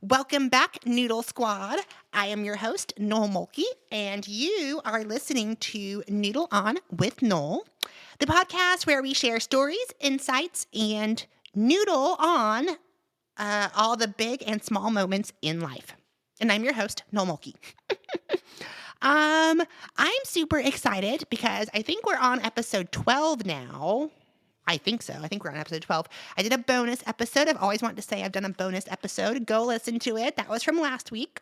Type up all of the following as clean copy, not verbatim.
Welcome back, Noodle Squad. I am your host, Noel Mulkey, and you are listening to Noodle On with Noel, the podcast where we share stories, insights, and noodle on all the big and small moments in life. And I'm your host, Noel Mulkey. I'm super excited because I think we're on episode 12 now. I think so. I think we're on episode 12. I did a bonus episode. I've always wanted to say I've done a bonus episode. Go listen to it. That was from last week.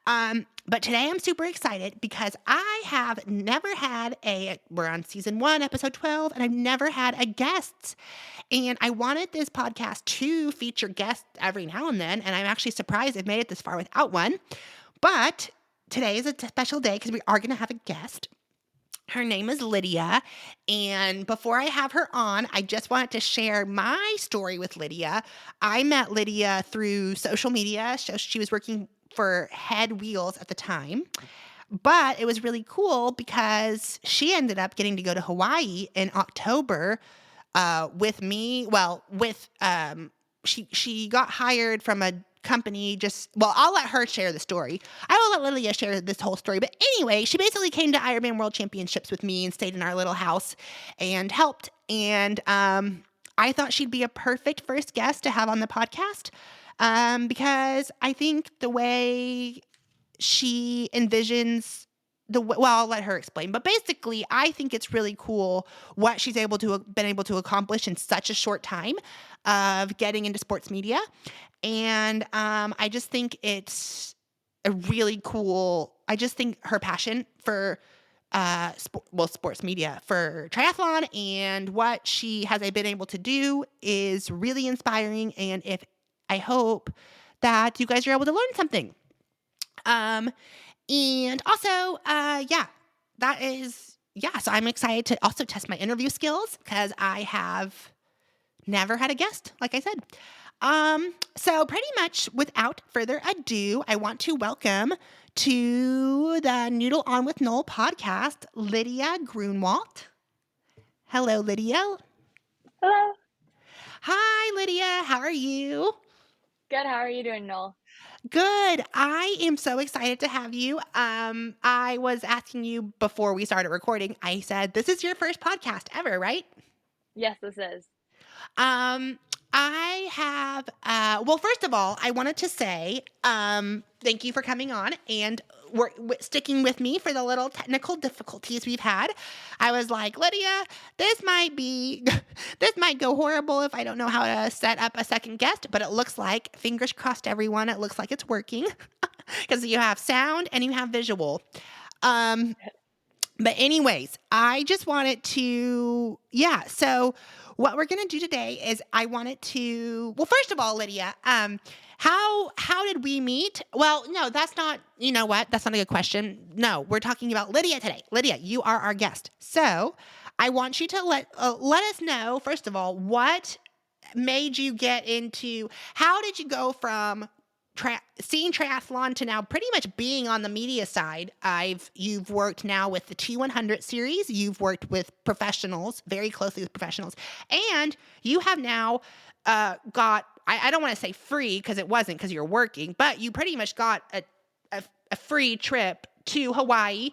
But today I'm super excited because I have never had we're on season 1, episode 12, and I've never had a guest. And I wanted this podcast to feature guests every now and then, and I'm actually surprised I've made it this far without one. But today is a special day because we are going to have a guest. Her name is Lydia, and before I have her on, I just wanted to share my story with Lydia. I met Lydia through social media. She was working for Head Wheels at the time, but it was really cool because she ended up getting to go to Hawaii in October with me. She got hired from a company. I'll let her share the story. I will let Lydia share this whole story. But anyway, she basically came to Ironman World Championships with me and stayed in our little house and helped. And I thought she'd be a perfect first guest to have on the podcast because I think the way she envisions I'll let her explain. But basically, I think it's really cool what she's been able to accomplish in such a short time of getting into sports media. And I just think it's a really cool. I just think her passion for sports media, for triathlon, and what she has been able to do is really inspiring. And I hope that you guys are able to learn something. And also, so I'm excited to also test my interview skills because I have never had a guest, like I said. So pretty much without further ado, I want to welcome to the Noodle On with Noel podcast, Lydia Grunewaldt. Hello, Lydia. Hello. Hi, Lydia. How are you? Good. How are you doing, Noel? Good. I am so excited to have you. I was asking you before we started recording. I said, this is your first podcast ever, right? Yes, this is. I have, first of all, I wanted to say, thank you for coming on and sticking with me for the little technical difficulties we've had. I was like, Lydia, this might go horrible if I don't know how to set up a second guest, but it looks like, fingers crossed everyone, it looks like it's working because you have sound and you have visual. But anyways, I just wanted to, so what we're going to do today is first of all, Lydia, how did we meet? Well, no, that's not, you know what? That's not a good question. No, we're talking about Lydia today. Lydia, you are our guest. So I want you to let us know, first of all, what made you how did you go from seeing triathlon to now pretty much being on the media side? You've worked now with the T100 series. You've worked with professionals, very closely with professionals. And you have now got, I don't want to say free because it wasn't because you're working, but you pretty much got a free trip to Hawaii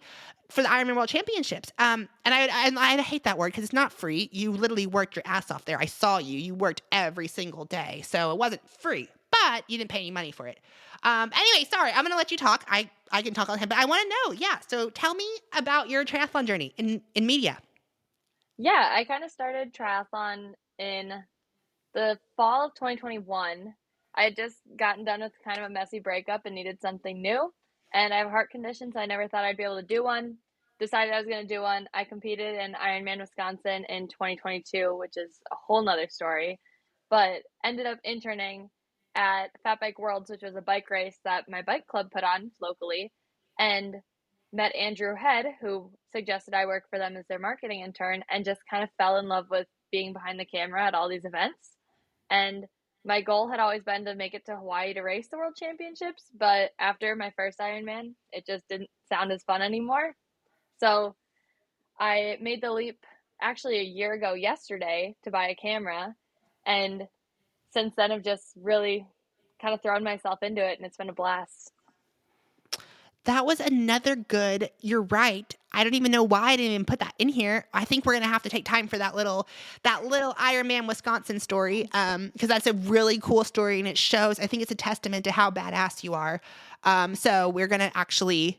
for the Ironman World Championships. And I hate that word because it's not free. You literally worked your ass off there. I saw you. You worked every single day. So it wasn't free, but you didn't pay any money for it. Anyway, sorry, I'm going to let you talk. I can talk on him, but I want to know, so tell me about your triathlon journey in media. Yeah, I kind of started triathlon in the fall of 2021. I had just gotten done with kind of a messy breakup and needed something new. And I have a heart condition, so I never thought I'd be able to do one. Decided I was going to do one. I competed in Ironman Wisconsin in 2022, which is a whole nother story, but ended up interning at Fatbike Worlds, which was a bike race that my bike club put on locally, and met Andrew Head, who suggested I work for them as their marketing intern, and just kind of fell in love with being behind the camera at all these events. And my goal had always been to make it to Hawaii to race the World Championships, but after my first Ironman, it just didn't sound as fun anymore. So I made the leap actually a year ago yesterday to buy a camera, and since then I've just really kind of thrown myself into it, and it's been a blast. That was another good, you're right. I don't even know why I didn't even put that in here. I think we're going to have to take time for that little Ironman Wisconsin story, because that's a really cool story, and it shows, I think it's a testament to how badass you are. So we're going to actually,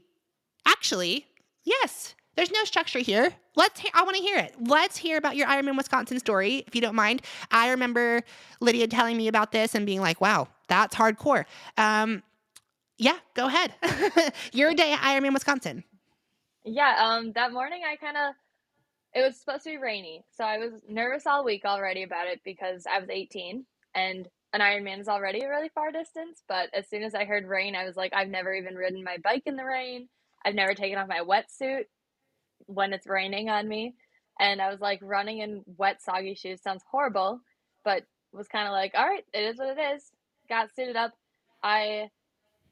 yes, there's no structure here. I want to hear it. Let's hear about your Ironman Wisconsin story, if you don't mind. I remember Lydia telling me about this and being like, wow, that's hardcore. Yeah, go ahead. Your day at Ironman Wisconsin. Yeah, that morning it was supposed to be rainy, so I was nervous all week already about it because I was 18 and an Ironman is already a really far distance. But as soon as I heard rain, I was like, I've never even ridden my bike in the rain. I've never taken off my wetsuit when it's raining on me. And I was like, running in wet, soggy shoes sounds horrible, but was kind of like, all right, it is what it is. Got suited up. I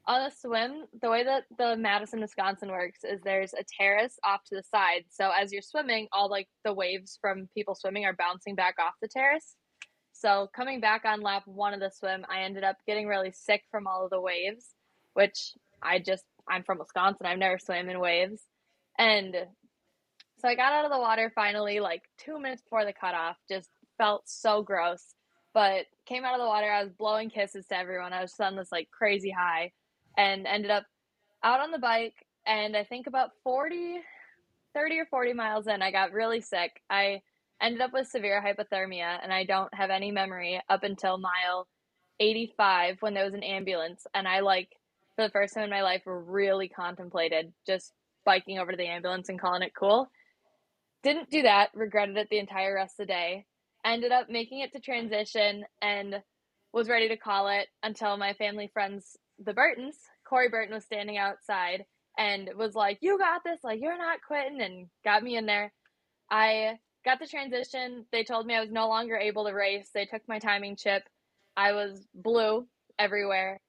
On a swim, the way that the Madison, Wisconsin works is there's a terrace off to the side. So as you're swimming, all like the waves from people swimming are bouncing back off the terrace. So coming back on lap one of the swim, I ended up getting really sick from all of the waves, which I'm from Wisconsin. I've never swam in waves. And so I got out of the water finally, like 2 minutes before the cutoff, just felt so gross. But came out of the water, I was blowing kisses to everyone. I was just on this like crazy high and ended up out on the bike. And I think about 30 or 40 miles in, I got really sick. I ended up with severe hypothermia, and I don't have any memory up until mile 85 when there was an ambulance. And I, like, for the first time in my life, really contemplated just biking over to the ambulance and calling it cool. Didn't do that, regretted it the entire rest of the day. Ended up making it to transition and was ready to call it until my family friends, the Burtons, Corey Burton was standing outside and was like, you got this, like, you're not quitting, and got me in there. I got the transition. They told me I was no longer able to race. They took my timing chip. I was blue everywhere.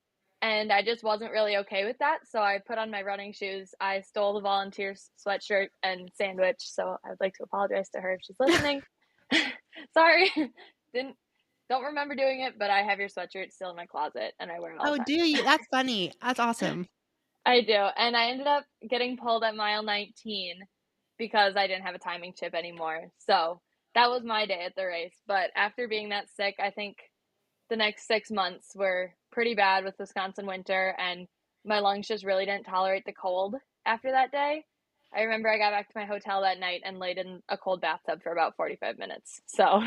And I just wasn't really okay with that. So I put on my running shoes. I stole the volunteer sweatshirt and sandwich. So I would like to apologize to her if she's listening. Sorry. Don't remember doing it, but I have your sweatshirt still in my closet and I wear it all Oh, the do time. you? That's funny. That's awesome. I do. And I ended up getting pulled at mile 19 because I didn't have a timing chip anymore. So that was my day at the race. But after being that sick, I think the next 6 months were pretty bad with Wisconsin winter, and my lungs just really didn't tolerate the cold after that day. I remember I got back to my hotel that night and laid in a cold bathtub for about 45 minutes. So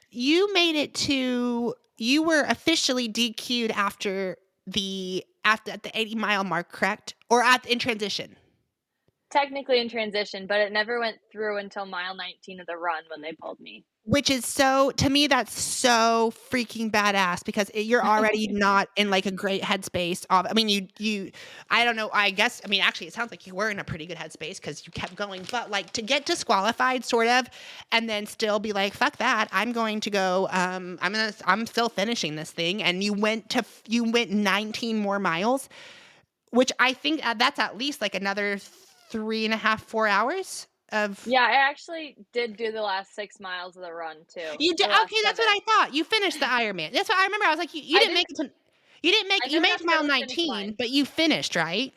You were officially DQ'd at the 80-mile mark, correct? Or in transition? technically in transition, but it never went through until mile 19 of the run when they pulled me. Which is to me, that's so freaking badass because you're already not in like a great headspace. I mean, I don't know. I guess, I mean, actually, it sounds like you were in a pretty good headspace because you kept going. But like to get disqualified, sort of, and then still be like, "Fuck that! I'm going to go. I'm still finishing this thing." And you went 19 more miles, which I think that's at least like another 3.5, 4 hours of. Yeah, I actually did do the last 6 miles of the run too. You did? The last Okay, that's what 7. I thought. You finished the Ironman. That's what I remember. I was like, you I didn't didn't. make it to. You didn't make. I You never made it got to to go mile to the finish 19, line. but you finished, right?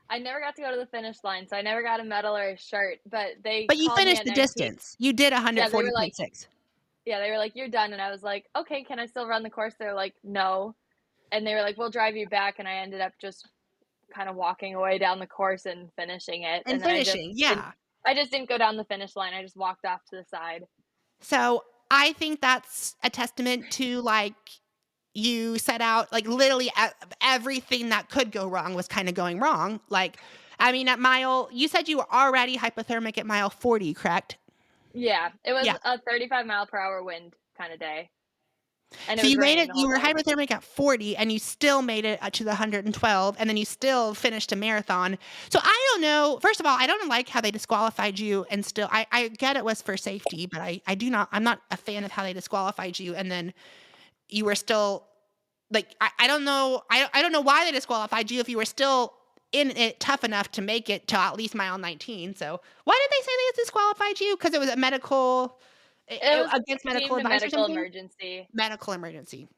I never got to go to the finish line, so I never got a medal or a shirt. But they But you called me finished at the 19. distance. You did Yeah, they were like, 140.6. you're done, and I was like, okay, can I still run the course? They're like, no, and they were like, we'll drive you back, and I ended up just kind of walking away down the course and finishing it, And and then finishing, yeah. I just didn't go down the finish line. I just walked off to the side. So I think that's a testament to like you set out like literally everything that could go wrong was kind of going wrong. Like, I mean, you said you were already hypothermic at mile 40, correct? Yeah, it was Yeah. a 35-mile-per-hour wind kind of day, and it So was you made raining it, the you whole were time. hypothermic at 40 and you still made it to the 112 and then you still finished a marathon. So I don't know. First of all, I don't like how they disqualified you and still, I get it was for safety, but I'm not a fan of how they disqualified you. And then you were still like, I don't know. I don't know why they disqualified you if you were still in it tough enough to make it to at least mile 19. So why did they say they disqualified you? Because it was It was against medical deemed a advice or medical something? emergency. Medical emergency.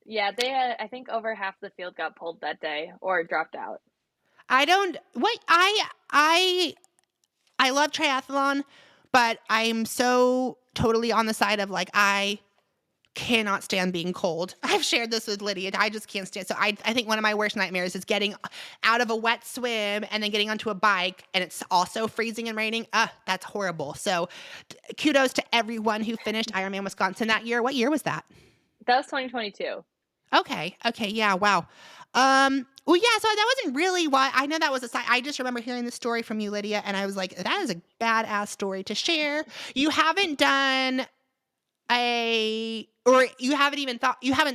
Yeah, they had, I think over half the field got pulled that day or dropped out. I don't what I love triathlon, but I'm so totally on the side of like I cannot stand being cold. I've shared this with Lydia. I just can't stand. So I think one of my worst nightmares is getting out of a wet swim and then getting onto a bike and it's also freezing and raining. That's horrible. So kudos to everyone who finished Ironman Wisconsin that year. What year was that? That was 2022. Okay. Okay. Yeah. Wow. Well, yeah. So that wasn't really why I know that was a side. I just remember hearing the story from you, Lydia, and I was like, that is a badass story to share. You haven't done or you haven't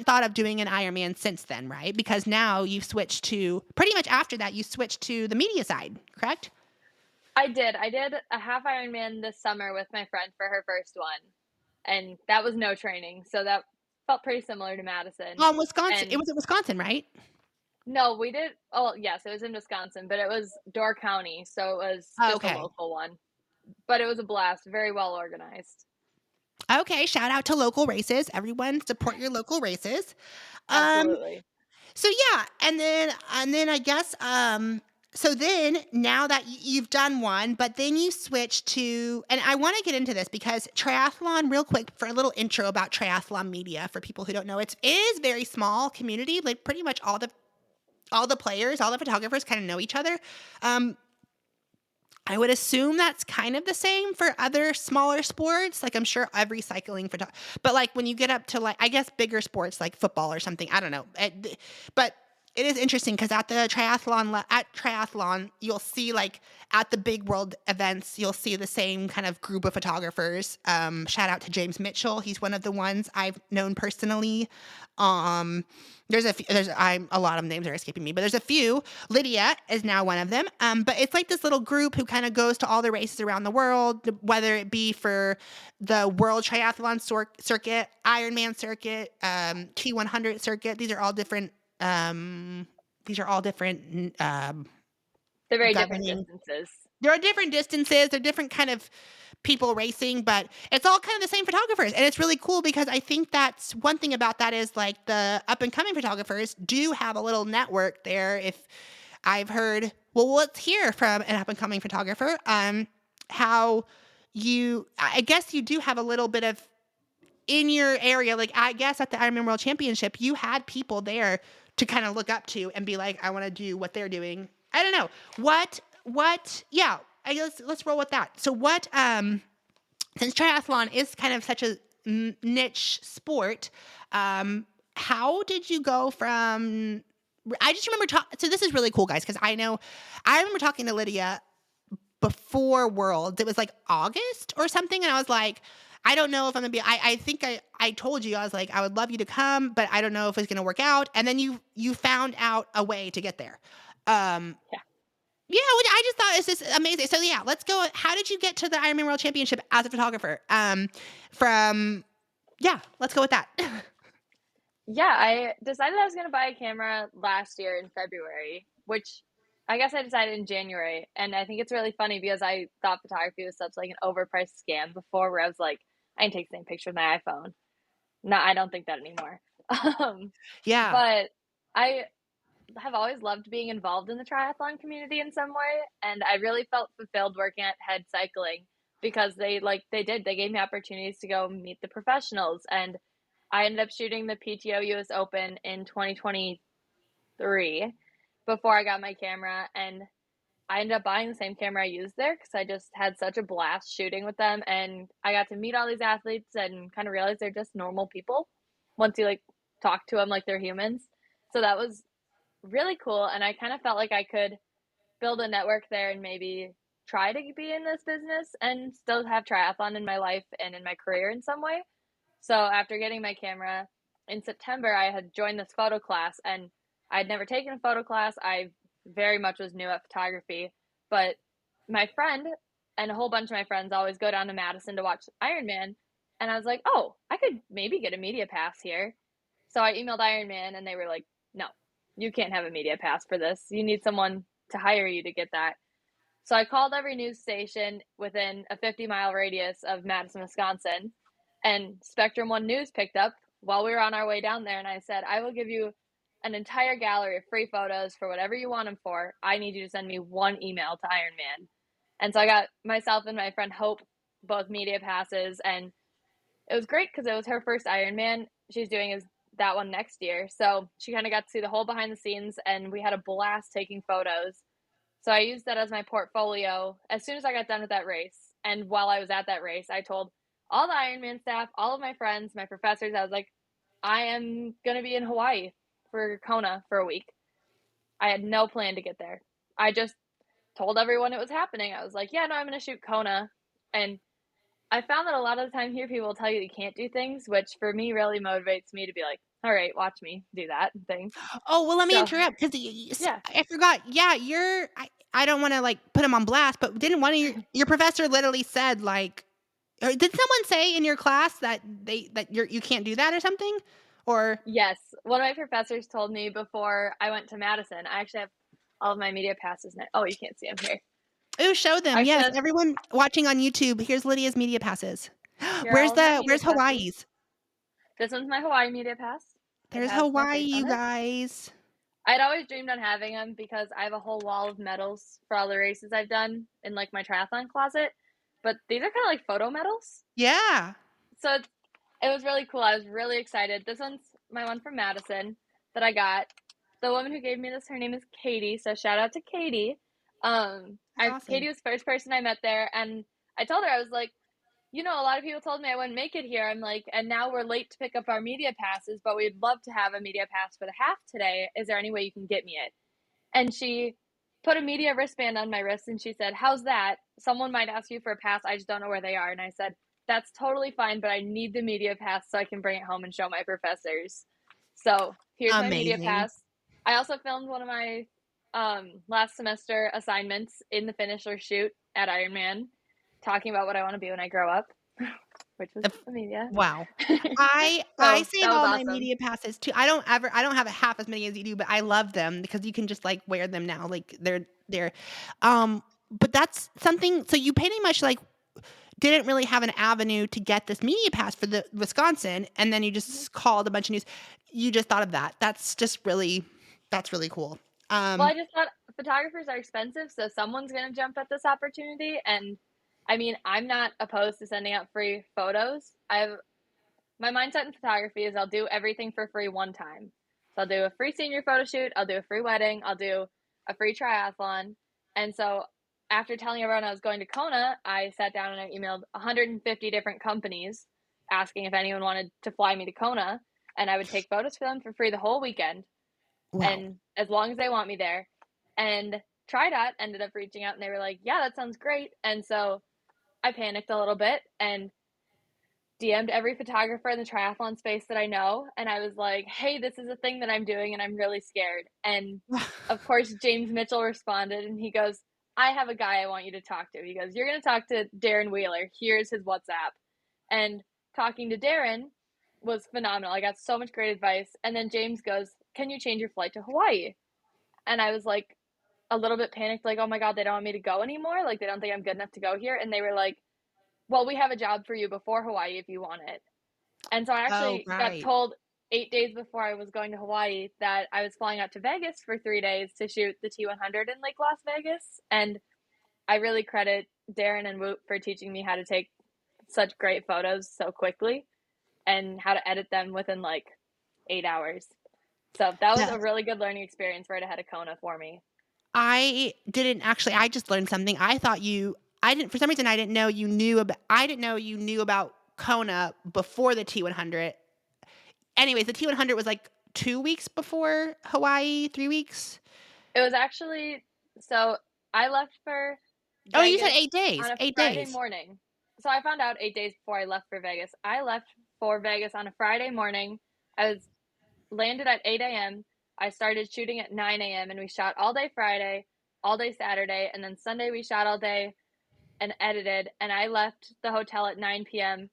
thought of doing an Ironman since then, right? Because now you've switched to pretty much after that you switched to the media side, correct? I did. I did a half Ironman this summer with my friend for her first one, and that was no training. So that felt pretty similar to Madison. Well, in Wisconsin, it And was in Wisconsin, right? no, we did. Oh, yes, it was in Wisconsin, but it was Door County, so it was Oh, just a okay. local one. But it was a blast, very well organized. Okay, shout out to local races. Everyone support your local races. Um, Absolutely. so yeah, and then I guess so then now that you've done one, but then you switch to and I want to get into this because triathlon real quick for a little intro about triathlon media for people who don't know it is very small community, like pretty much all the players, all the photographers kind of know each other. Um I would assume that's kind of the same for other smaller sports. Like I'm sure every cycling photo, but like when you get up to like I guess bigger sports like football or something, I don't know. But it is interesting because at triathlon you'll see like at the big world events you'll see the same kind of group of photographers. Shout out to James Mitchell, he's one of the ones I've known personally. Um, there's a lot of names are escaping me, but there's a few. Lydia is now one of them. But it's like this little group who kind of goes to all the races around the world, whether it be for the World Triathlon Circuit, Ironman Circuit, T100 Circuit. These are all different They're very different governing. distances. There are different distances. They're different kind of people racing, but it's all kind of the same photographers. And it's really cool because I think that's one thing about that is like the up and coming photographers do have a little network there. If I've heard, well, let's hear from an up and coming photographer. How I guess you do have a little bit of in your area. Like I guess at the Ironman World Championship, you had people there to kind of look up to and be like, I want to do what they're doing. I don't know yeah, I guess let's roll with that. So since triathlon is kind of such a niche sport, how did you go from I just remember so this is really cool guys because I remember talking to Lydia before Worlds. It was like August or something and I was like I don't know if I'm gonna be I think I told you I was like I would love you to come but I don't know if it's gonna work out and then you found out a way to get there. um Yeah. yeah, well, I just thought it's just amazing. So yeah, let's go. How did you get to the Ironman World Championship as a photographer? Let's go with that. Yeah, I decided I was going to buy a camera last year in February, which I guess I decided in January. And I think it's really funny because I thought photography was such like an overpriced scam before where I was like, I can take the same picture with my iPhone. No, I don't think that anymore. Um, Yeah. but I have always loved being involved in the triathlon community in some way. And I really felt fulfilled working at Head Cycling because they gave me opportunities to go meet the professionals. And I ended up shooting the PTO US Open in 2023 before I got my camera. And I ended up buying the same camera I used there because I just had such a blast shooting with them. And I got to meet all these athletes and kind of realize they're just normal people once you like talk to them like they're humans. So that was really cool. And I kind of felt like I could build a network there and maybe try to be in this business and still have triathlon in my life and in my career in some way. So after getting my camera in September, I had joined this photo class and I'd never taken a photo class. I very much was new at photography, but my friend and a whole bunch of my friends always go down to Madison to watch Ironman. And I was like, oh, I could maybe get a media pass here. So I emailed Ironman and they were like, no, you can't have a media pass for this. You need someone to hire you to get that. So I called every news station within a 50-mile radius of Madison, Wisconsin, and Spectrum One News picked up while we were on our way down there, and I said, I will give you an entire gallery of free photos for whatever you want them for. I need you to send me one email to Ironman. And so I got myself and my friend Hope both media passes, and it was great because it was her first Ironman. She's doing that one next year. So she kind of got to see the whole behind the scenes, and we had a blast taking photos. So I used that as my portfolio as soon as I got done with that race. And while I was at that race, I told all the Ironman staff, all of my friends, my professors, I was like, I am going to be in Hawaii for Kona for a week. I had no plan to get there. I just told everyone it was happening. I was like, yeah, no, I'm going to shoot Kona. And I found that a lot of the time here, people will tell you can't do things, which for me really motivates me to be like, all right, watch me do that thing. Oh, well, let me So, interrupt because yeah. I forgot. Yeah, I don't want to like put him on blast, but didn't one of your professor literally said like, or did someone say in your class that you can't do that or something? Or Yes. One of my professors told me before I went to Madison. I actually have all of my media passes now. Oh, you can't see them here. oh, show them. I Yes, should. everyone watching on YouTube. Here's Lydia's media passes. Here are all of my media Where's passes. Hawaii's? This one's my Hawaii media pass. It There's has my Hawaii, face on you it. guys. I'd always dreamed on having them because I have a whole wall of medals for all the races I've done in like my triathlon closet. But these are kind of like photo medals. Yeah. So it was really cool. I was really excited. This one's my one from Madison that I got. The woman who gave me this, her name is Katie. So shout out to Katie. That's awesome. Katie was the first person I met there, and I told her, I was like, you know, a lot of people told me I wouldn't make it here. I'm like, and now we're late to pick up our media passes, but we'd love to have a media pass for the half today. Is there any way you can get me it? And she put a media wristband on my wrist and she said, how's that? Someone might ask you for a pass. I just don't know where they are. And I said, that's totally fine, but I need the media pass so I can bring it home and show my professors. So here's my media Amazing. pass. I also filmed one of my last semester assignments in the finisher shoot at Ironman, talking about what I want to be when I grow up, which was the media. Wow. I So save that was all my awesome. media passes too. I don't have half as many as you do, but I love them because you can just like wear them now. Like they're but that's something so you pretty much like didn't really have an avenue to get this media pass for the Wisconsin and then you just called a bunch of news. You just thought of that. That's really cool. Well, I just thought photographers are expensive, so someone's going to jump at this opportunity. And I mean, I'm not opposed to sending out free photos. My mindset in photography is I'll do everything for free one time. So I'll do a free senior photo shoot, I'll do a free wedding, I'll do a free triathlon. And so after telling everyone I was going to Kona, I sat down and I emailed 150 different companies asking if anyone wanted to fly me to Kona, and I would take photos for them for free the whole weekend, Wow. and as long as they want me there. And TriDot ended up reaching out and they were like, yeah, that sounds great. And so I panicked a little bit and DM'd every photographer in the triathlon space that I know. And I was like, hey, this is a thing that I'm doing and I'm really scared. And of course, James Mitchell responded and he goes, I have a guy I want you to talk to. He goes, you're going to talk to Darren Wheeler. Here's his WhatsApp. And talking to Darren was phenomenal. I got so much great advice. And then James goes, can you change your flight to Hawaii? And I was like a little bit panicked, like, oh my God, they don't want me to go anymore. Like, they don't think I'm good enough to go here. And they were like, well, we have a job for you before Hawaii if you want it. And so I Oh, actually got right. told 8 days before I was going to Hawaii that I was flying out to Vegas for 3 days to shoot the T100 in Lake Las Vegas. And I really credit Darren and Woot for teaching me how to take such great photos so quickly and how to edit them within like 8 hours. So that was Yeah. a really good learning experience right ahead of Kona for me. I just learned something. I didn't, for some reason, I didn't know you knew about Kona before the T100. Anyways, the T100 was like 2 weeks before Hawaii, 3 weeks. It was actually, so I left for Oh, you said Vegas 8 days. on a 8 days. Friday morning. So I found out 8 days before I left for Vegas. I left for Vegas on a Friday morning. I was landed at 8 a.m. I started shooting at 9 a.m. and we shot all day Friday, all day Saturday, and then Sunday we shot all day and edited. And I left the hotel at 9 p.m.,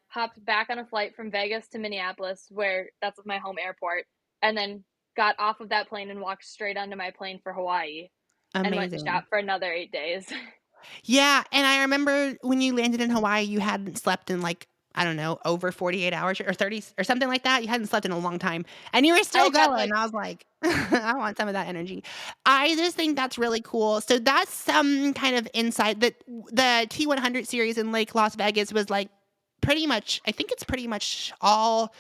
hopped back on a flight from Vegas to Minneapolis, where that's my home airport, and then got off of that plane and walked straight onto my plane for Hawaii and went and Amazing. shot for another 8 days. Yeah, and I remember when you landed in Hawaii, you hadn't slept in like I don't know, over 48 hours or 30 or something like that. You hadn't slept in a long time and you were I still got going. like I was like, I want some of that energy. I just think that's really cool. So that's some kind of insight that the T100 series in Lake Las Vegas was like pretty much, I think it's pretty much all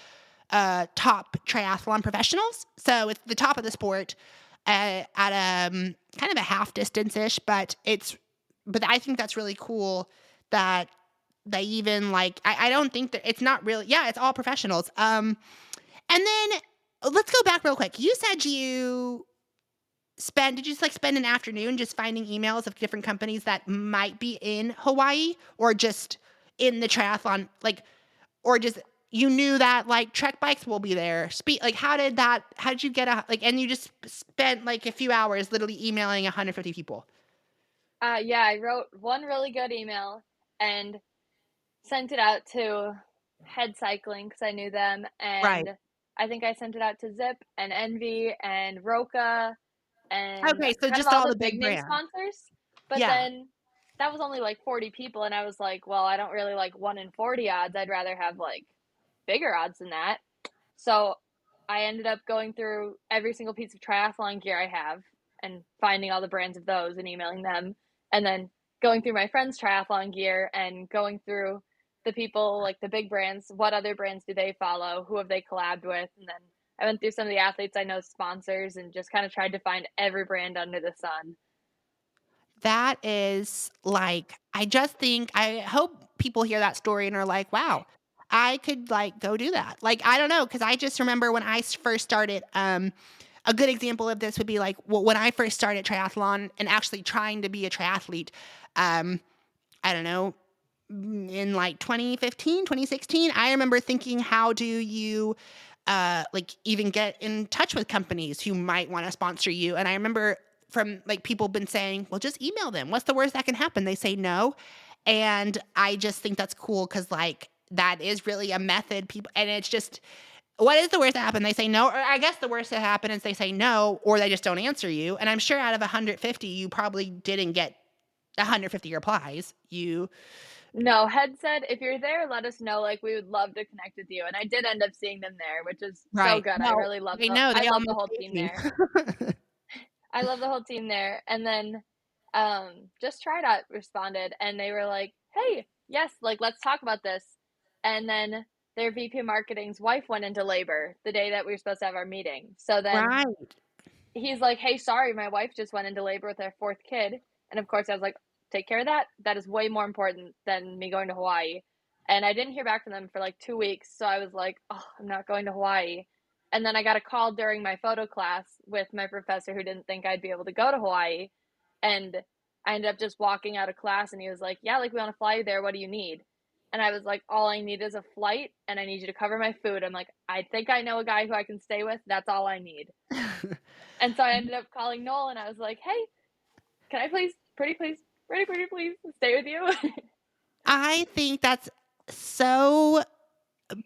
top triathlon professionals. So it's the top of the sport at kind of a half distance ish, but I think that's really cool that they even like, I don't think that it's not really, yeah, it's all professionals. And then let's go back real quick. You said did you just like spend an afternoon just finding emails of different companies that might be in Hawaii or just in the triathlon, like, or just you knew that like Trek bikes will be there. Like how did you get and you just spent like a few hours literally emailing 150 people. yeah, I wrote one really good email and sent it out to Head Cycling because I knew them, Right. and I think I sent it out to Zip and Envy and Roca and Okay, so kind of just all all the the big big name brands. sponsors. But Yeah. then that was only like 40 people, and I was like, well, I don't really like 1 in 40 odds. I'd rather have like bigger odds than that. So I ended up going through every single piece of triathlon gear I have and finding all the brands of those and emailing them, and then going through my friends' triathlon gear and going through the people like the big brands. What other brands do they follow? Who have they collabed with? And then I went through some of the athletes I know sponsors and just kind of tried to find every brand under the sun. That is like, I hope people hear that story and are like, wow, I could like go do that. Like, I don't know. Cause I just remember when I first started, a good example of this would be like, well, when I first started triathlon and actually trying to be a triathlete, um, I don't know, in like 2015, 2016, I remember thinking, how do you like even get in touch with companies who might want to sponsor you? And I remember from like people been saying, well, just email them. What's the worst that can happen? They say no. And I just think that's cool because like that is really a method people, and it's just, what is the worst that happen? They say no, or I guess the worst that happen is they say no, or they just don't answer you. And I'm sure out of 150, you probably didn't get 150 replies. No, Head said, if you're there, let us know. Like, we would love to connect with you. And I did end up seeing them there, which is so Right. good. Well, they know I they love the almost whole gave team me. there. I love the whole team there. And then just Tried Out responded and they were like, hey, yes, like let's talk about this. And then their VP of marketing's wife went into labor the day that we were supposed to have our meeting. So then Right. he's like, hey, sorry, my wife just went into labor with our fourth kid. And of course I was like, take care of that. That is way more important than me going to Hawaii. And I didn't hear back from them for like 2 weeks. So I was like, oh, I'm not going to Hawaii. And then I got a call during my photo class with my professor who didn't think I'd be able to go to Hawaii. And I ended up just walking out of class and he was like, yeah, like we want to fly you there. What do you need? And I was like, all I need is a flight and I need you to cover my food. I'm like, I think I know a guy who I can stay with. That's all I need. And so I ended up calling Noel and I was like, hey, can I please, pretty please stay with you? I think that's so,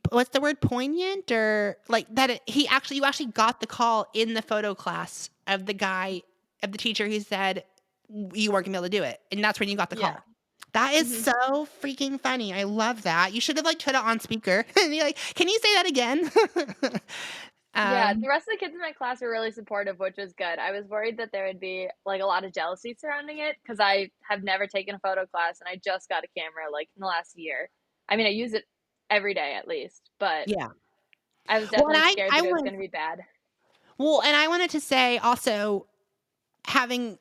what's the word, poignant, or like that you actually got the call in the photo class of the teacher who said you weren't gonna be able to do it, and that's when you got the Yeah. call. That is Mm-hmm. so freaking funny. I love that. You should have like put it on speaker and be like, "Can you say that again?" Yeah, um, the rest of the kids in my class were really supportive, which was good. I was worried that there would be like a lot of jealousy surrounding it because I have never taken a photo class and I just got a camera like in the last year. I mean, I use it every day at least, but yeah. I was Well, and definitely scared that it was going to be bad. I wanted to say also, having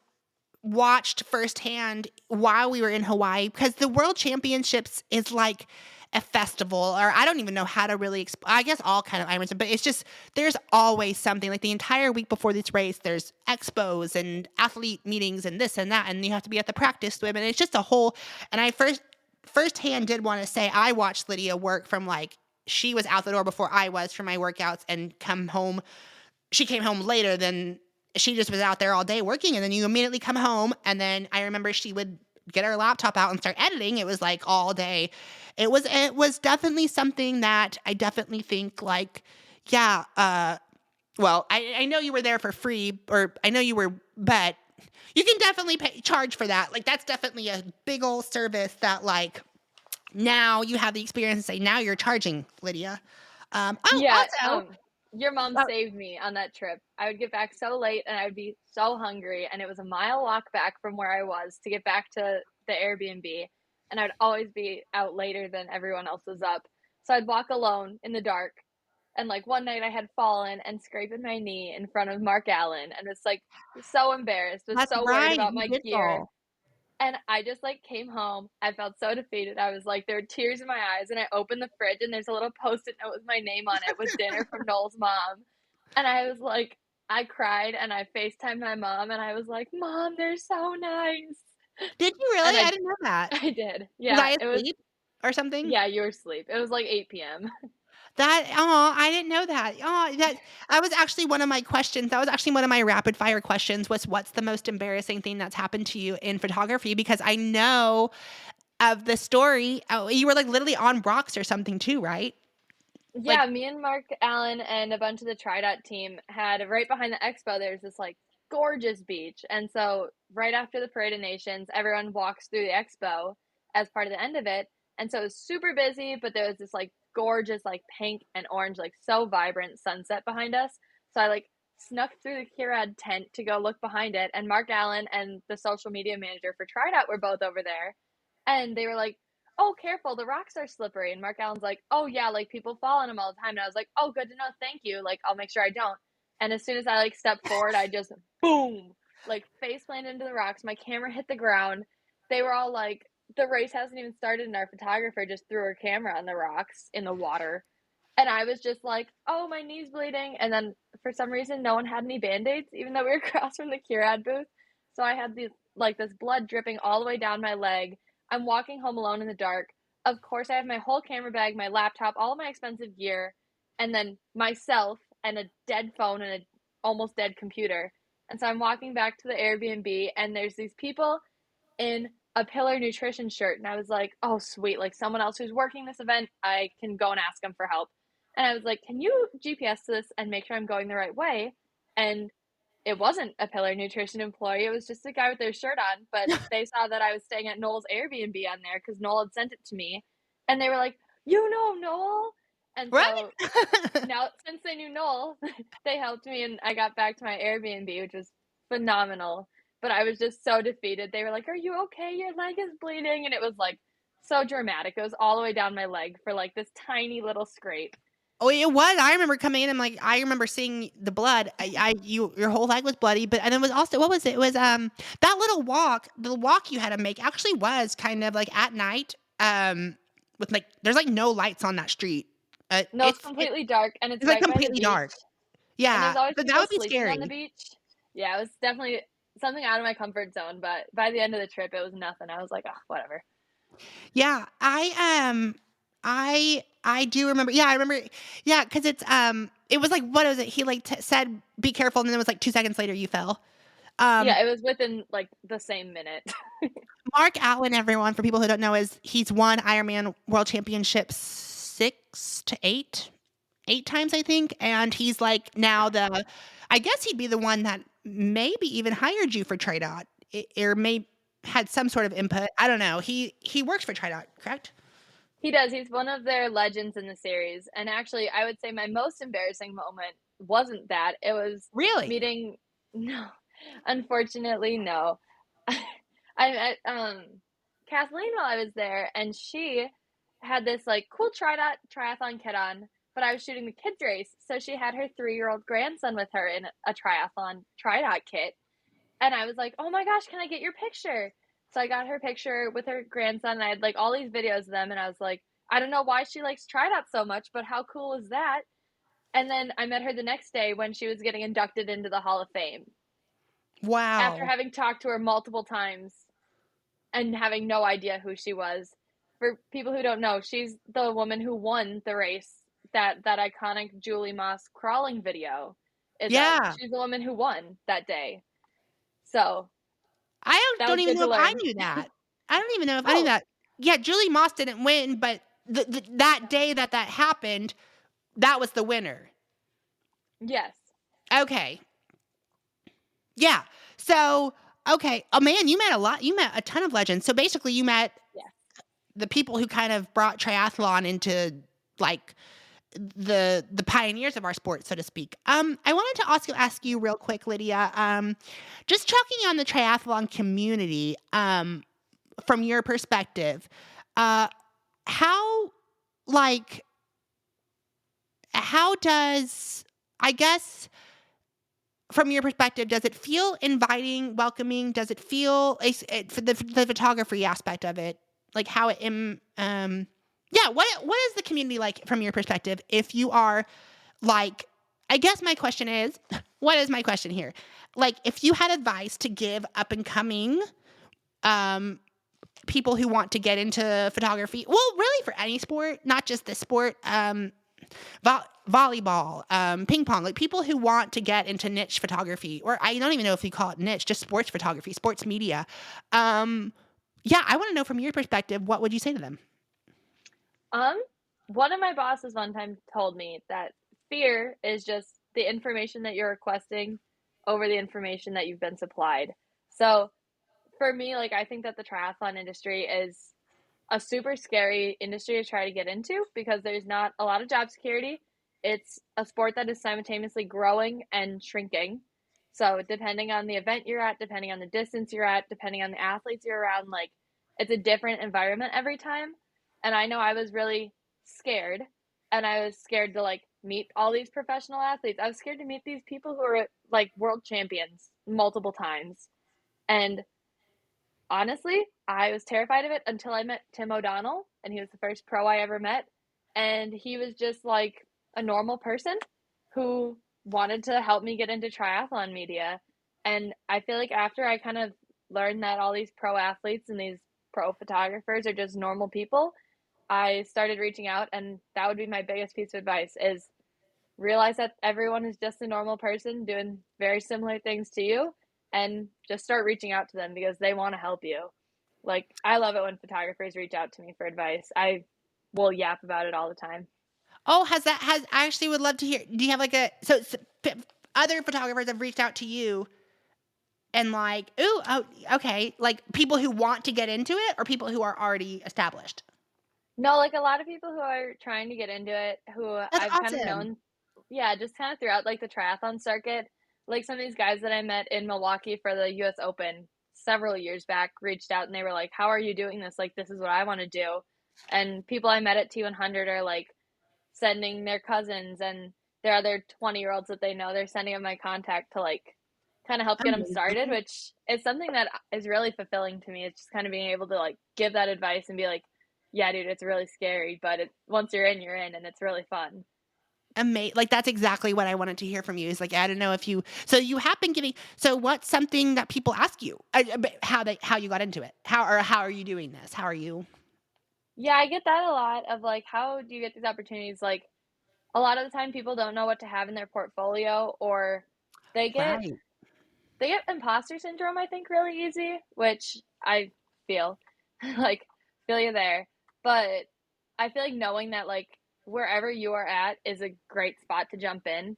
watched firsthand while we were in Hawaii, because the World Championships is like a festival, or I don't even know how to really I guess all kind of Ironmans, but it's just, there's always something like the entire week before this race. There's expos and athlete meetings and this and that, and you have to be at the practice swim, and it's just a whole. And I firsthand did want to say I watched Lydia work from like she was out the door before I was for my workouts and come home. She came home later than she just was out there all day working, and then you immediately come home, and then I remember she would get her laptop out and start editing. It was like all day. It was definitely something that I definitely think like, yeah, well, I know you were there for free, or I know you were, but you can definitely charge for that. Like that's definitely a big old service that like now you have the experience and say, now you're charging, Lydia. Yeah, Also, your mom oh, saved me on that trip. I would get back so late and I would be so hungry, and it was a mile walk back from where I was to get back to the Airbnb, and I'd always be out later than everyone else was up. So I'd walk alone in the dark, and like one night I had fallen and scraped my knee in front of Mark Allen and was like so embarrassed, was that's so worried right. about You my did gear. fall. And I just like came home. I felt so defeated. I was like, there were tears in my eyes. And I opened the fridge and there's a little post-it note with my name on it with dinner from Noel's mom. And I was like, I cried and I FaceTimed my mom and I was like, Mom, they're so nice. Did you And really? I I didn't know that. I did. Was Yeah, I it was asleep or something? yeah, you were asleep. It was like 8 p.m. I didn't know that. That was actually one of my questions. That was actually one of my rapid fire questions was what's the most embarrassing thing that's happened to you in photography? Because I know of the story. Oh, you were like literally on rocks or something too, right? Like, Yeah, me and Mark Allen and a bunch of the TriDot team had right behind the expo, there's this like gorgeous beach. And so right after the Parade of Nations, everyone walks through the expo as part of the end of it. And so it was super busy, but there was this like gorgeous, like pink and orange, like so vibrant sunset behind us. So I like snuck through the Kirad tent to go look behind it. And Mark Allen and the social media manager for TriDot were both over there. And they were like, oh, careful, the rocks are slippery. And Mark Allen's like, oh, yeah, like people fall on them all the time. And I was like, oh, good to know. Thank you. Like, I'll make sure I don't. And as soon as I like stepped forward, I just boom, like face planted into the rocks. My camera hit the ground. They were all like, the race hasn't even started, and our photographer just threw her camera on the rocks in the water. And I was just like, oh, my knee's bleeding. And then for some reason, no one had any band aids, even though we were across from the Curad booth. So I had these, like, this blood dripping all the way down my leg. I'm walking home alone in the dark. Of course, I have my whole camera bag, my laptop, all of my expensive gear, and then myself and a dead phone and a almost dead computer. And so I'm walking back to the Airbnb, and there's these people in a Pillar Nutrition shirt. And I was like, oh, sweet. Like someone else who's working this event, I can go and ask them for help. And I was like, can you GPS this and make sure I'm going the right way? And it wasn't a Pillar Nutrition employee. It was just a guy with their shirt on. But they saw that I was staying at Noel's Airbnb on there because Noel had sent it to me. And they were like, you know Noel? And right? so now, since they knew Noel, they helped me and I got back to my Airbnb, which was phenomenal. But I was just so defeated. They were like, are you okay? Your leg is bleeding. And it was like so dramatic. It was all the way down my leg for like this tiny little scrape. Oh, it was. I remember coming in and like I remember seeing the blood. Your whole leg was bloody, but and it was also what was it? It was that little walk, the walk you had to make actually was kind of like at night. With like there's like no lights on that street. No, it's completely dark and it's It's like right by the completely beach. dark. And Yeah, there's always but that people would be sleeping on the scary. beach. Yeah, it was definitely something out of my comfort zone. But by the end of the trip, it was nothing. I was like, oh, whatever. Yeah, I do remember. Yeah, I remember. Yeah, because it was like what was it? He like said, "Be careful," and then it was like 2 seconds later you fell. Um, Yeah, it was within like the same minute. Mark Allen, everyone, for people who don't know, he's won Ironman World Championships 8 times, I think, and he's like now I guess he'd be the one that maybe even hired you for TriDot, or may had some sort of input. I don't know. He works for TriDot, correct? He does. He's one of their legends in the series. And actually, I would say my most embarrassing moment wasn't that. It was Really? meeting. No, unfortunately, no. I met Kathleen while I was there, and she had this like cool triathlon kit on, but I was shooting the kids race, so she had her 3-year-old grandson with her in a triathlon TriDot kit, and I was like, oh my gosh, can I get your picture? So I got her picture with her grandson, and I had like all these videos of them, and I was like, I don't know why she likes TriDot so much, but how cool is that? And then I met her the next day when she was getting inducted into the Hall of Fame after Wow. having talked to her multiple times and having no idea who she was. For people who don't know, she's the woman who won the race that iconic Julie Moss crawling video is of. Yeah. She's the woman who won that day. So I that don't was even good know to if I learn. knew that. I don't even know if I knew Oh, that. Yeah, Julie Moss didn't win, but that day that happened, that was the winner. yes. Okay. Yeah. So, okay. Oh man, you met a lot. You met a ton of legends. So basically, you met Yes. the people who kind of brought triathlon into like the pioneers of our sport, so to speak. I wanted to ask you real quick, Lydia. Just talking on the triathlon community, from your perspective, how like how does I guess from your perspective, does it feel inviting, welcoming? Does it feel for the photography aspect of it, like how it yeah, what is the community like from your perspective? If you are like, I guess my question is, what is my question here? Like, if you had advice to give up and coming um people who want to get into photography, well, really for any sport, not just this sport, volleyball, ping pong, like people who want to get into niche photography, or I don't even know if you call it niche, just sports photography, sports media. Yeah, I want to know from your perspective, what would you say to them? Um, One of my bosses one time told me that fear is just the information that you're requesting over the information that you've been supplied. So for me, like I think that the triathlon industry is a super scary industry to try to get into because there's not a lot of job security. It's a sport that is simultaneously growing and shrinking. So depending on the event you're at, depending on the distance you're at, depending on the athletes you're around, like it's a different environment every time. And I know I was really scared, and I was scared to like meet all these professional athletes. I was scared to meet these people who are like world champions multiple times. And honestly, I was terrified of it until I met Tim O'Donnell, and he was the first pro I ever met. And he was just like a normal person who wanted to help me get into triathlon media. And I feel like after I kind of learned that all these pro athletes and these pro photographers are just normal people, I started reaching out, and that would be my biggest piece of advice is realize that everyone is just a normal person doing very similar things to you, and just start reaching out to them because they want to help you. Like I love it when photographers reach out to me for advice. I will yap about it all the time. Oh, has I actually would love to hear. Do you have like other photographers have reached out to you and like, ooh, oh, okay, like people who want to get into it or people who are already established? No, like a lot of people who are trying to get into it who That's I've kind of awesome. known, yeah, just kind of throughout like the triathlon circuit. Like some of these guys that I met in Milwaukee for the US Open several years back reached out and they were like, "How are you doing this? Like this is what I want to do." And people I met at T100 are like sending their cousins and their other 20-year-olds that they know, they're sending them my contact to like kind of help get them started, Amazing. which is something that is really fulfilling to me. It's just kind of being able to like give that advice and be like, yeah, dude, it's really scary, but once you're in, and it's really fun. Like that's exactly what I wanted to hear from you. Is like I don't know if you so you have been giving. So what's something that people ask you how you got into it? How are you doing this? How are you? Yeah, I get that a lot of like, how do you get these opportunities? Like, a lot of the time, people don't know what to have in their portfolio, or they get Right. they get imposter syndrome, I think, really easy, which I feel like feel you there. But I feel like knowing that like wherever you are at is a great spot to jump in.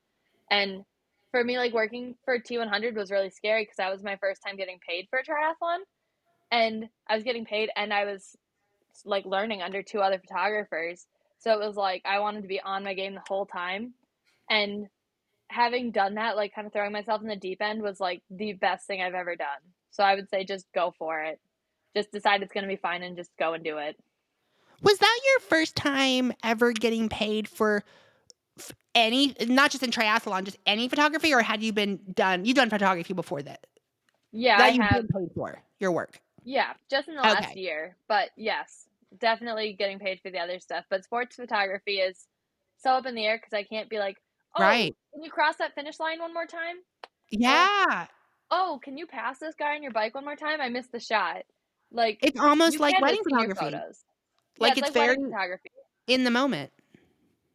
And for me, like working for T100 was really scary because that was my first time getting paid for a triathlon. And I was getting paid and I was like learning under two other photographers. So it was like I wanted to be on my game the whole time. And having done that, like kind of throwing myself in the deep end was like the best thing I've ever done. So I would say just go for it. Just decide it's going to be fine and just go and do it. Was that your first time ever getting paid for any, not just in triathlon, just any photography, or had you been done? You've done photography before Yeah, I that you've been have. paid for your work. Yeah, just in the last Okay. year. But yes, definitely getting paid for the other stuff. But sports photography is so up in the air because I can't be like, oh, Right. can you cross that finish line one more time? Or, Yeah. oh, can you pass this guy on your bike one more time? I missed the shot. Like, It's almost you like can wedding miss senior photography. photos. Yeah, Like it's it's like very wedding photography. in the moment.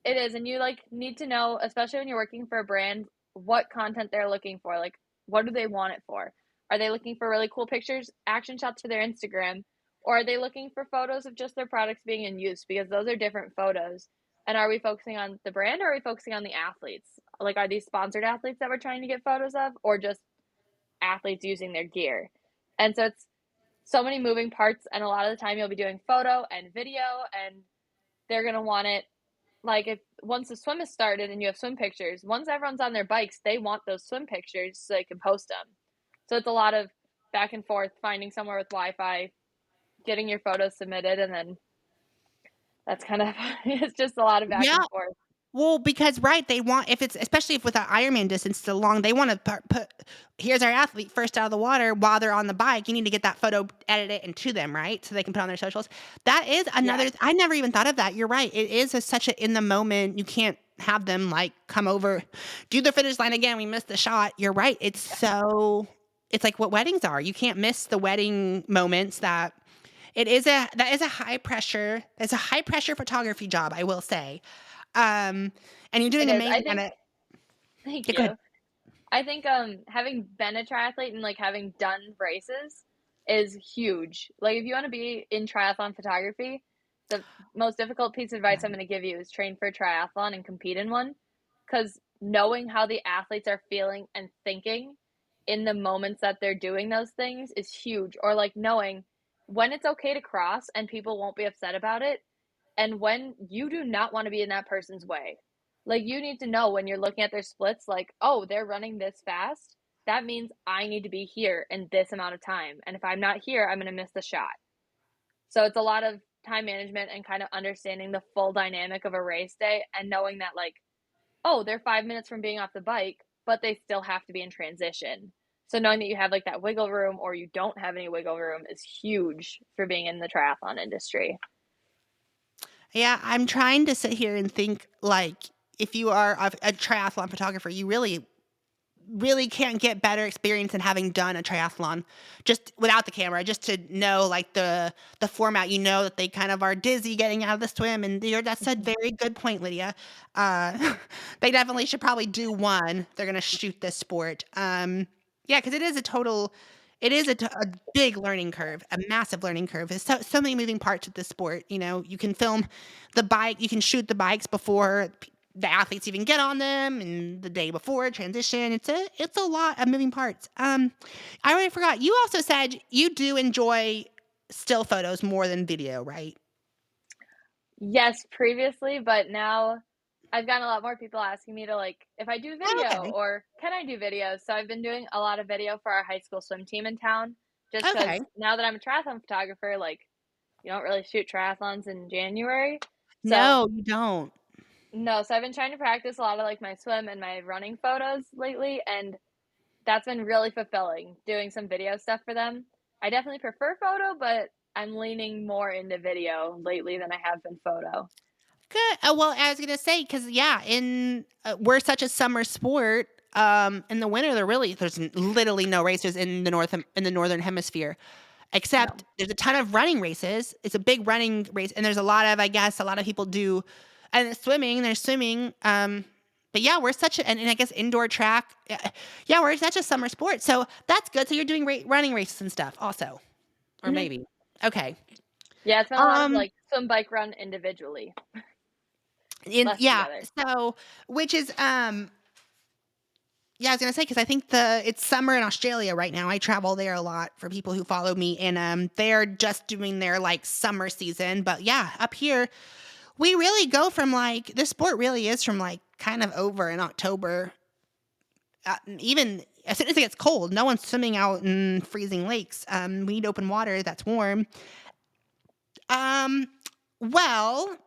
It is, and you like need to know, especially when you're working for a brand, what content they're looking for. Like, what do they want it for? Are they looking for really cool pictures, action shots for their Instagram, or are they looking for photos of just their products being in use? Because those are different photos. And are we focusing on the brand or are we focusing on the athletes? Like, are these sponsored athletes that we're trying to get photos of, or just athletes using their gear? And so it's so many moving parts, and a lot of the time you'll be doing photo and video, and they're gonna want it like if once the swim is started and you have swim pictures, once everyone's on their bikes, they want those swim pictures so they can post them. So it's a lot of back and forth, finding somewhere with Wi-Fi, getting your photos submitted, and then that's kind of it's just a lot of back Yeah. and forth. Well, because right, they want if it's especially if with an Ironman distance so long, they want to put here's our athlete first out of the water while they're on the bike. You need to get that photo edited and to them, right? So they can put on their socials. That is Yeah. another. I never even thought of that. You're right. It is such a in the moment. You can't have them like come over, do the finish line again. We missed the shot. You're right. It's so. It's like what weddings are. You can't miss the wedding moments that. That is a high pressure. It's a high pressure photography job. I will say. And you're It doing is. I amazing at think it. thank Yeah, go ahead. you. I think having been a triathlete and like having done races is huge. Like if you want to be in triathlon photography, the most difficult piece of advice I'm going to give you is train for a triathlon and compete in one, because knowing how the athletes are feeling and thinking in the moments that they're doing those things is huge. Or like knowing when it's okay to cross and people won't be upset about it, and when you do not want to be in that person's way. Like you need to know when you're looking at their splits, like, oh, they're running this fast. That means I need to be here in this amount of time. And if I'm not here, I'm going to miss the shot. So it's a lot of time management and kind of understanding the full dynamic of a race day and knowing that, like, oh, they're 5 minutes from being off the bike, but they still have to be in transition. So knowing that you have like that wiggle room or you don't have any wiggle room is huge for being in the triathlon industry. Yeah, I'm trying to sit here and think like if you are a triathlon photographer, you really can't get better experience than having done a triathlon just without the camera, just to know like the format. You know that they kind of are dizzy getting out of the swim, and that's a very good point, Lydia. They definitely should probably do one. They're gonna shoot this sport. Yeah, because it is a big learning curve, a massive learning curve. There's so many moving parts with this sport. You know, you can film the bike, you can shoot the bikes before the athletes even get on them, and the day before transition. It's a lot of moving parts. I already forgot. You also said you do enjoy still photos more than video, right? Yes, previously, but now I've gotten a lot more people asking me to like if I do Oh, video okay. or can I do video. So I've been doing a lot of video for our high school swim team in town just because Okay. now that I'm a triathlon photographer, like you don't really shoot triathlons in January. So No, you don't. no, so I've been trying to practice a lot of like my swim and my running photos lately, and that's been really fulfilling doing some video stuff for them. I definitely prefer photo, but I'm leaning more into video lately than I have been photo. Good. Well, I was gonna say because yeah, in we're such a summer sport. In the winter, there's literally no races in the northern hemisphere, except No. there's a ton of running races. It's a big running race, and there's a lot of a lot of people do, and swimming. There's swimming. But yeah, we're such a and I guess indoor track. Yeah, we're such a summer sport, so that's good. So you're doing running races and stuff also, or Mhm. maybe okay. Yeah, it's been a lot of, Um, like, swim, bike, run individually, less yeah. together. So which is yeah, I was gonna say because I think it's summer in Australia right now. I travel there a lot for people who follow me, and they're just doing their like summer season. But yeah, up here we really go from like this sport really is from like kind of over in October. Even as soon as it gets cold, no one's swimming out in freezing lakes. We need open water that's warm. Um, well,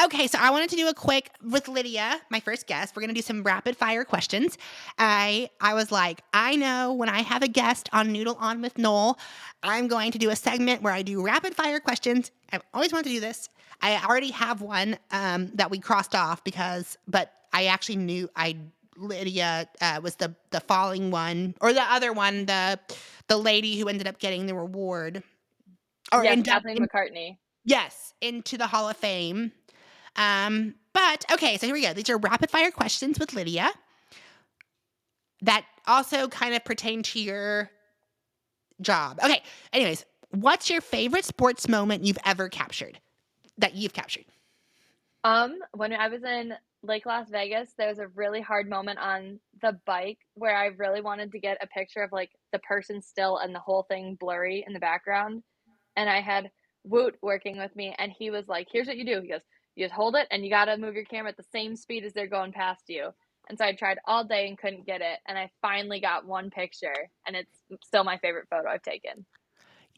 okay, so I wanted to do a quick with Lydia, my first guest. We're gonna do some rapid fire questions. I was like, I know when I have a guest on Noodle On with Noel, I'm going to do a segment where I do rapid fire questions. I've always wanted to do this. I already have one that we crossed off but I actually knew Lydia was the falling one or the other one, the lady who ended up getting the reward or Yes, Kathleen McCartney. yes, into the Hall of Fame. But okay, so here we go. These are rapid fire questions with Lydia that also kind of pertain to your job. Okay. Anyways, what's your favorite sports moment you've ever captured? That you've captured? When I was in Lake Las Vegas, there was a really hard moment on the bike where I really wanted to get a picture of, like, the person still and the whole thing blurry in the background, and I had Woot working with me, and he was like, "Here's what you do." He goes, "You just hold it, and you gotta move your camera at the same speed as they're going past you." And so I tried all day and couldn't get it, and I finally got one picture, and it's still my favorite photo I've taken.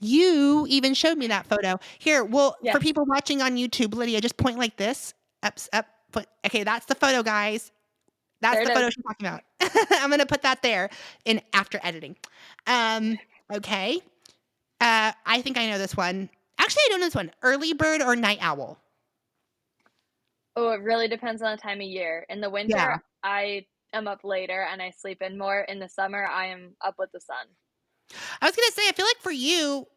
You even showed me that photo. Here, well, for Yeah, people watching on YouTube, Lydia, just point like this. Up, put okay, that's the photo, guys. That's there it the is. photo she's talking about. I'm gonna put that there in after editing. Okay. I think I know this one. Actually, I don't know this one. Early bird or night owl? Oh, it really depends on the time of year. In the winter, Yeah. I am up later and I sleep in more. In the summer, I am up with the sun. I was gonna say, I feel like for you,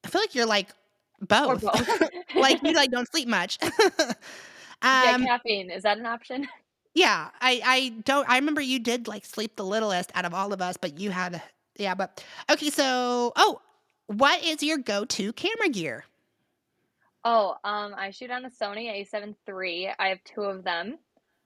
I feel like you're like Or both. both. Like you like don't sleep much. Yeah, um, caffeine, is that an option? yeah, I don't. I remember you did like sleep the littlest out of all of us, but you had yeah. But okay, so what is your go-to camera gear? Oh, I shoot on a Sony A7 III. I have 2 of them,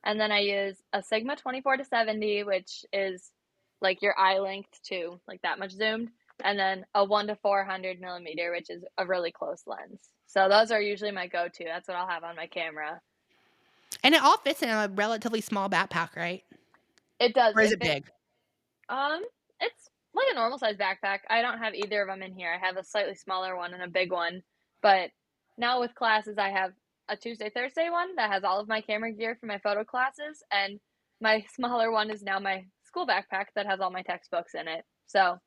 and then I use a Sigma 24 to 70, which is like your eye length too, like that much zoomed, and then a 1 to 400 millimeter, which is a really close lens. So those are usually my go-to. That's what I'll have on my camera. And it all fits in a relatively small backpack, right? It does. Or is It it fits. big? Um, it's like a normal size backpack. I don't have either of them in here. I have a slightly smaller one and a big one. But now with classes, I have a Tuesday, Thursday one that has all of my camera gear for my photo classes, and my smaller one is now my school backpack that has all my textbooks in it. So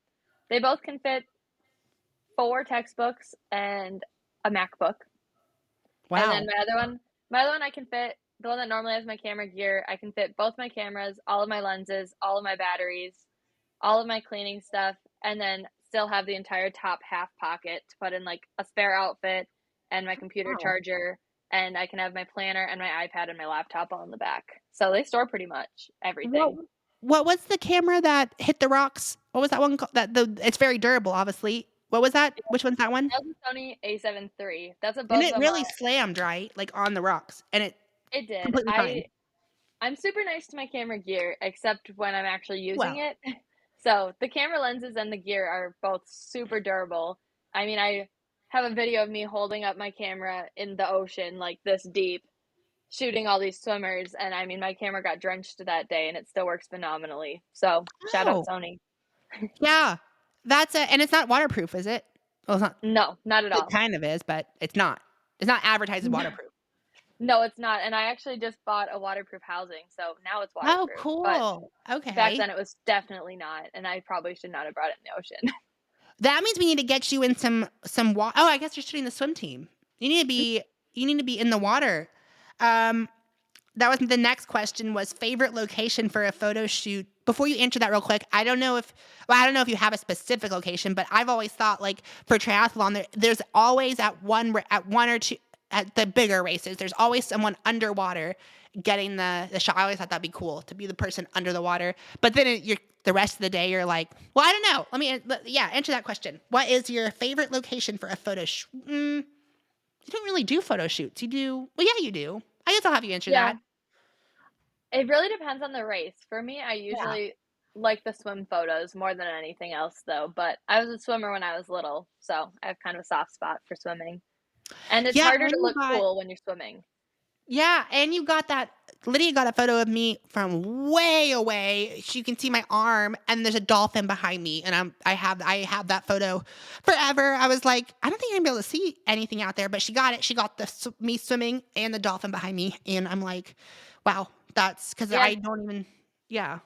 they both can fit 4 textbooks and a MacBook. And then Wow. my other one I can fit the one that normally has my camera gear. I can fit both my cameras, all of my lenses, all of my batteries, all of my cleaning stuff, and then still have the entire top half pocket to put in like a spare outfit and my computer Wow. charger. And I can have my planner and my iPad and my laptop all in the back. So they store pretty much What everything. what was the camera that hit the rocks? What was that one called? That the it's very durable, obviously. What was that? Which one's that one? That was a Sony A7 III. That's what And both of it them really are. slammed, right? Like on the rocks, and it It did. completely fine. I'm super nice to my camera gear, except when I'm actually using Well, it. So the camera lenses and the gear are both super durable. I mean, I have a video of me holding up my camera in the ocean, like this deep, shooting all these swimmers. And I mean, my camera got drenched that day and it still works phenomenally. So shout out oh, Sony. yeah. That's it. And it's not waterproof, is it? Well, it's not. No, not at It all. kind of is, but it's not. It's not advertised as waterproof. No, it's not. And I actually just bought a waterproof housing. So now it's Oh, waterproof. But cool. back Okay. then it was definitely not. And I probably should not have brought it in the ocean. That means we need to get you in some water. Oh, I guess you're shooting the swim team. You need to be in the water. Um, that was the next question was favorite location for a photo shoot. Before you answer that real quick, I don't know if you have a specific location, but I've always thought like for triathlon, there's always at one or two at the bigger races, there's always someone underwater getting the shot. I always thought that'd be cool to be the person under the water. But then you're the rest of the day, you're like, well, I don't know. Yeah, answer that question. What is your favorite location for a photo shoot? You don't really do photo shoots. You do, well, yeah, you do. I guess I'll have you answer Yeah. that. It really depends on the race. For me, I Yeah. usually like the swim photos more than anything else, though. But I was a swimmer when I was little, so I have kind of a soft spot for swimming. And it's Yeah, harder and to look cool when you're swimming. you got that. Lydia got a photo of me from way away. You can see my arm, and there's a dolphin behind me, and I have that photo forever. I was like, I don't think I'm gonna be able to see anything out there, but she got it. She got me swimming and the dolphin behind me, and I'm like, wow, that's because Yeah, I don't even. Yeah.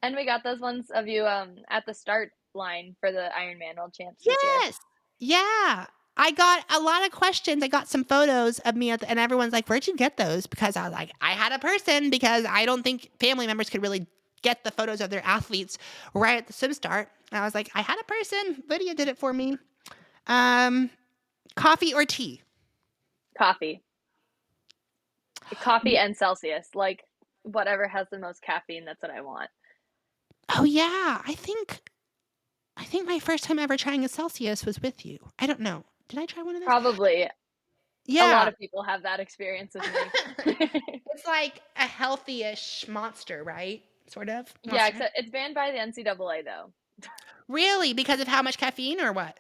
and we got those ones of you at the start line for the Ironman World Champs this year. Yes. Yeah. I got a lot of questions. I got some photos of me and everyone's like, "Where'd you get those?" Because I was like, I had a person because I don't think family members could really get the photos of their athletes right at the swim start. And I was like, I had a person. Lydia did it for me. Um, coffee or tea? Coffee. Coffee and Celsius. Like whatever has the most caffeine, that's what I want. Oh yeah, I think my first time ever trying a Celsius was with you. I don't know. Did I try one of those? Probably. A lot Yeah. of people have that experience with me. It's like a healthy-ish monster, right? Sort of Yeah, monster. except it's banned by the NCAA though. Really? Because of how much caffeine or what?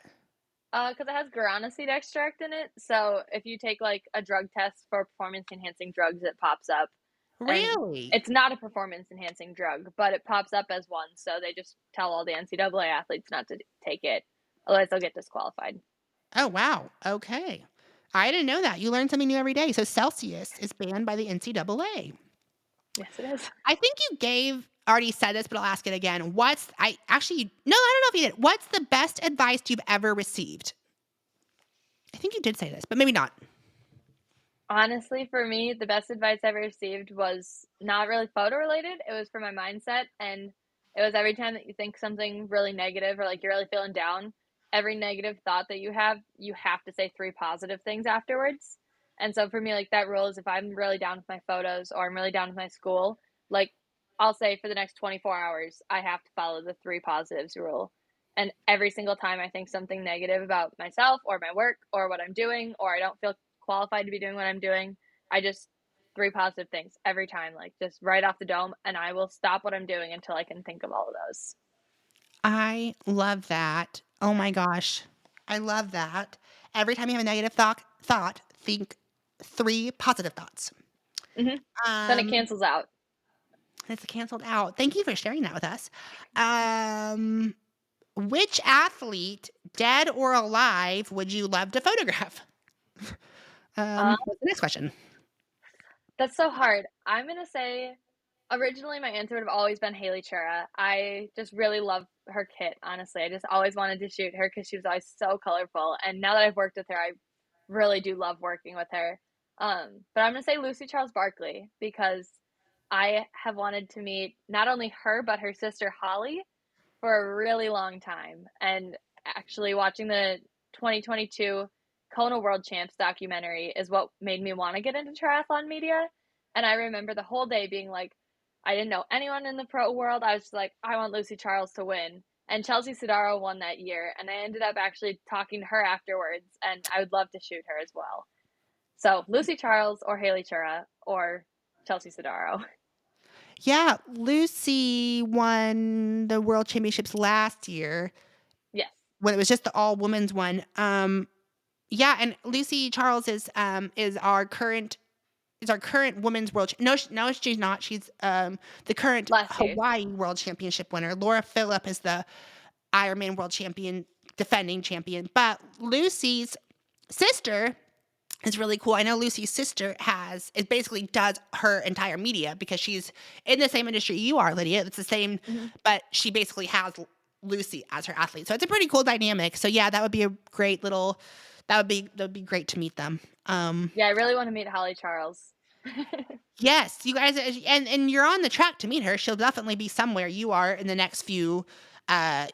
Because it has guarana seed extract in it, so if you take, like, a drug test for performance-enhancing drugs, it pops up, and Really? it's not a performance-enhancing drug, but it pops up as one, so they just tell all the NCAA athletes not to take it, otherwise they'll get disqualified. Oh, wow. Okay. I didn't know that. You learn something new every day. So Celsius is banned by the NCAA. Yes, it is. I think you already said this, but I'll ask it again. No, I don't know if you did. What's the best advice you've ever received? I think you did say this, but maybe not. Honestly, for me, the best advice I ever received was not really photo related. It was for my mindset. And it was every time that you think something really negative or like you're really feeling down, every negative thought that you have to say three positive things afterwards. And so for me, like that rule is if I'm really down with my photos or I'm really down with my school, like I'll say for the next 24 hours, I have to follow the three positives rule. And every single time I think something negative about myself or my work or what I'm doing, or I don't feel qualified to be doing what I'm doing. I just three positive things every time, like just right off the dome, and I will stop what I'm doing until I can think of all of those. I love that. Oh my gosh. I love that. Every time you have a negative thought, think three positive thoughts. Hmm. Then it Um, cancels out. it's canceled out. Thank you for sharing that with us. Um, which athlete, dead or alive, would you love to photograph? Um, What's the next question? that's so hard. I'm gonna say originally my answer would have always been Haley Chura. I just really love her kit. Honestly, I just always wanted to shoot her because she was always so colorful. And now that I've worked with her, I really do love working with her. But I'm gonna say Lucy Charles Barkley because I have wanted to meet not only her but her sister Holly for a really long time. And actually, watching the 2022 Kona World Champs documentary is what made me want to get into triathlon media. And I remember the whole day being like, I didn't know anyone in the pro world. I was just like, I want Lucy Charles to win. And Chelsea Sodaro won that year. And I ended up actually talking to her afterwards. And I would love to shoot her as well. So Lucy Charles or Haley Chura or Chelsea Sodaro. Yeah, Lucy won the world championships last year Yes. when it was just the all women's one. Yeah, and Lucy Charles is our current women's no, she's not. She's the current Last year's. Hawaii world championship winner. Laura Phillip is the Ironman world champion, defending champion. But Lucy's sister is really cool. I know Lucy's sister it basically does her entire media because she's in the same industry you are, Lydia. It's the same, Mhm. but she basically has Lucy as her athlete. So it's a pretty cool dynamic. So yeah, that would be a great little that would be great to meet them. Yeah, I really want to meet Holly Charles. Yes, you guys, and you're on the track to meet her. She'll definitely be somewhere you are in the next few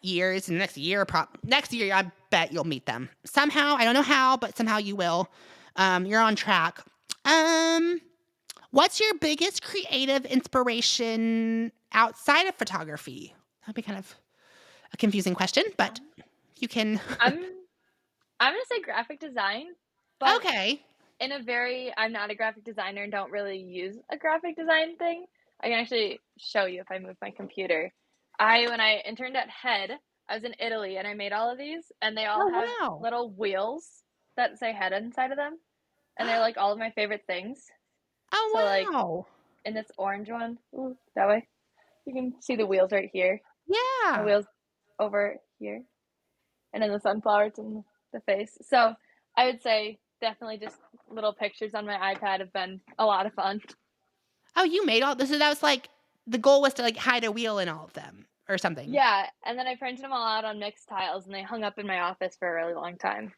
years. In the next year, I bet you'll meet them somehow. I don't know how, but somehow you will. You're on track. Um, what's your biggest creative inspiration outside of photography? That'd be kind of a confusing question, but you can. I'm I'm gonna say graphic design, but Okay. in a very I'm not a graphic designer and don't really use a graphic design thing. I can actually show you if I move my computer. I when I interned at Head, I was in Italy and I made all of these and they all Oh have wow. little wheels that say Head inside of them. And they're like all of my favorite things. So Oh like wow. in this orange one, ooh, that way. You can see the wheels right here. My Yeah. wheels over here. And then the sunflower, it's in the face. So I would say definitely just little pictures on my iPad have been a lot of fun. Oh, you made all this. So that was like the goal was to like hide a wheel in all of them or something. Yeah, and then I printed them all out on mixed tiles and they hung up in my office for a really long time.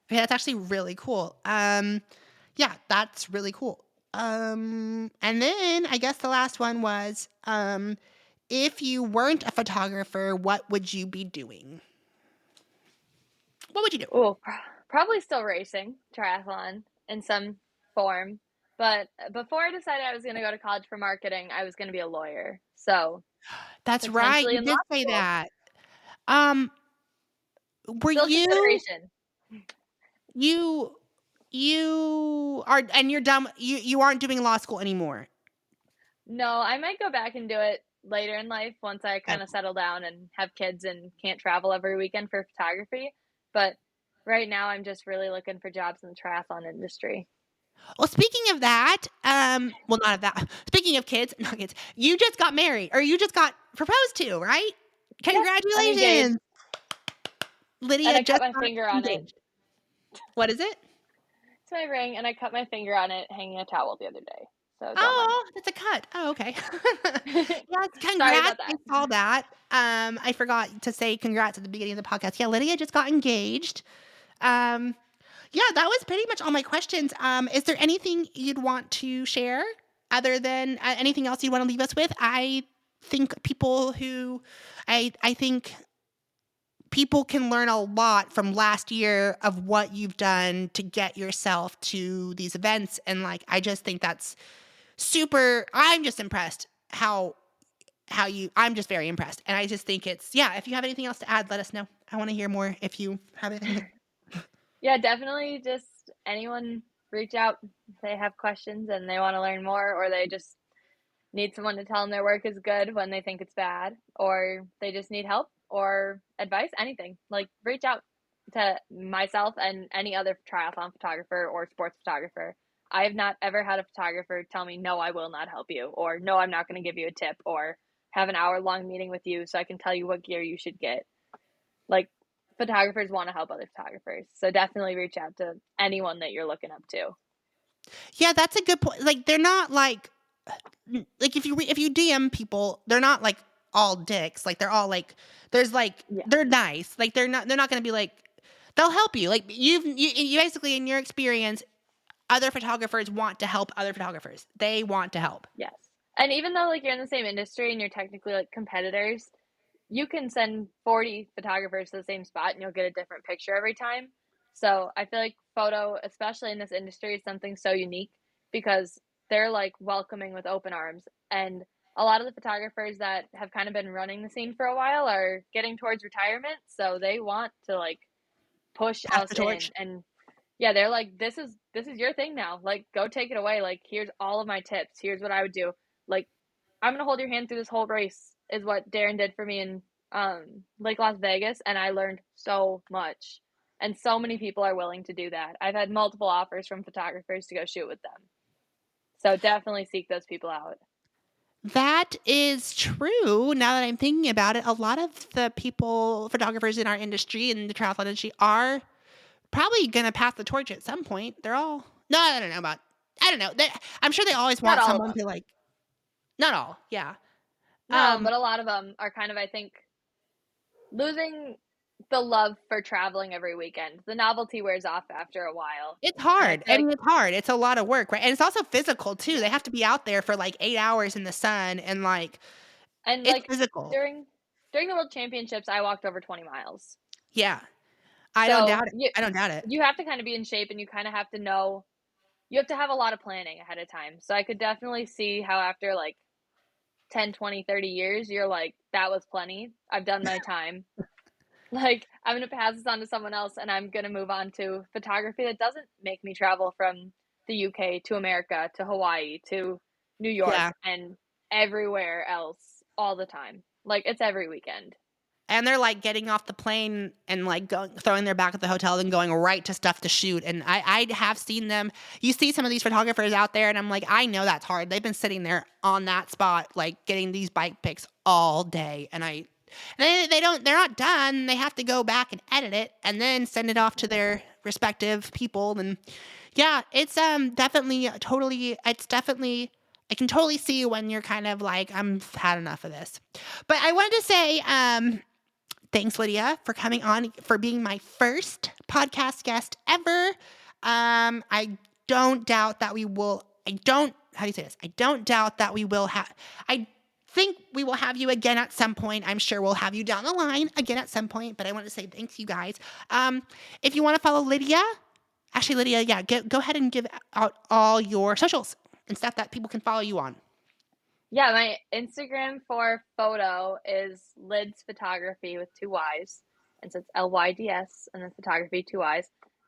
Okay, that's actually really cool. Yeah, that's really cool. And then I guess the last one was, if you weren't a photographer, what would you be doing? What would you do? Oh, probably still racing triathlon in some form. But before I decided I was going to go to college for marketing, I was going to be a lawyer. So That's right. potentially You in law did say school. that. Um, were Still you consideration. you? you're done. You aren't doing law school anymore. No, I might go back and do it later in life once I Okay. kind of settle down and have kids and can't travel every weekend for photography. But right now, I'm just really looking for jobs in the triathlon industry. Well, speaking of that, well, not of that. Speaking of kids, not kids. You just got married, or you just got proposed to, right? Yep, I'm engaged, Congratulations, and Lydia I cut just my got finger on it. engaged. What is it? It's my ring, and I cut my finger on it hanging a towel the other day. So don't mind. Oh, that's a cut. Oh, okay. Yes, Sorry congrats. about I that. saw that. I forgot to say congrats at the beginning of the podcast. Yeah, Lydia just got engaged. Um, yeah, that was pretty much all my questions. Is there anything you'd want to share other than anything else you want to leave us with? I think I think people can learn a lot from last year of what you've done to get yourself to these events. And like, I just think that's super. I'm just impressed I'm just very impressed. And I just think if you have anything else to add, let us know. I want to hear more if you have anything. Yeah, definitely just anyone reach out if they have questions and they want to learn more, or they just need someone to tell them their work is good when they think it's bad, or they just need help or advice, anything. Like, reach out to myself and any other triathlon photographer or sports photographer. I have not ever had a photographer tell me, no, I will not help you, or no, I'm not going to give you a tip, or have an hour-long meeting with you so I can tell you what gear you should get. Like, photographers want to help other photographers. So definitely reach out to anyone that you're looking up to. Yeah, that's a good point. Like, they're not like if you DM people, they're not like all dicks. Like, they're all like Yeah. they're nice. Like, they're not going to be like they'll help you. Like, you basically, in your experience, other photographers want to help other photographers. They want to help. Yes. And even though like you're in the same industry and you're technically like competitors, you can send 40 photographers to the same spot and you'll get a different picture every time. So I feel like photo, especially in this industry, is something so unique because they're like welcoming with open arms. And a lot of the photographers that have kind of been running the scene for a while are getting towards retirement. So they want to like push Pass us the in. torch. And yeah, they're like, this is your thing now. Like, go take it away. Like, here's all of my tips. Here's what I would do. Like, I'm gonna hold your hand through this whole race is what Darren did for me in Lake Las Vegas, and I learned so much. And so many people are willing to do that. I've had multiple offers from photographers to go shoot with them. So definitely seek those people out. That is true. Now that I'm thinking about it, a lot of the photographers in our industry, in the triathlon industry, are probably going to pass the torch at some point. They're all, no, I don't know about, I don't know. I'm sure they always Not want all of someone them. to like, not all. Yeah. No, Um, but a lot of them are kind of, I think, losing the love for traveling every weekend. The novelty wears off after a while. it's And I hard. feel I like, mean, it's hard. It's a lot of work, right? And it's also physical too. They yeah. have to be out there for like 8 hours in the sun and like, And it's like physical. during the World Championships, I walked over 20 miles. Yeah. I don't So doubt it. I don't doubt it. you have to kind of be in shape and you kind of have to know, you have to have a lot of planning ahead of time. So I could definitely see how after like 10, 20, 30 years, you're like, that was plenty. I've done my time. Like, I'm going to pass this on to someone else and I'm going to move on to photography that doesn't make me travel from the UK to America to Hawaii to New York Yeah. and everywhere else all the time. Like, it's every weekend. And they're like getting off the plane and like throwing their back at the hotel and going right to stuff to shoot. And I have seen them. You see some of these photographers out there, and I'm like, I know that's hard. They've been sitting there on that spot, like getting these bike pics all day. And they're not done. They have to go back and edit it and then send it off to their respective people. And yeah, it's definitely. I can totally see when you're kind of like, I've had enough of this. But I wanted to say, thanks, Lydia, for coming on, for being my first podcast guest ever. I don't doubt that we will. How do you say this? I don't doubt that we will have. I think we will have you again at some point. I'm sure we'll have you down the line again at some point. But I want to say thanks, you guys. If you want to follow Lydia, actually, Lydia, yeah, go ahead and give out all your socials and stuff that people can follow you on. Yeah, my Instagram for photo is Lids Photography with two Y's. And so it's LYDS and then photography, two Y's.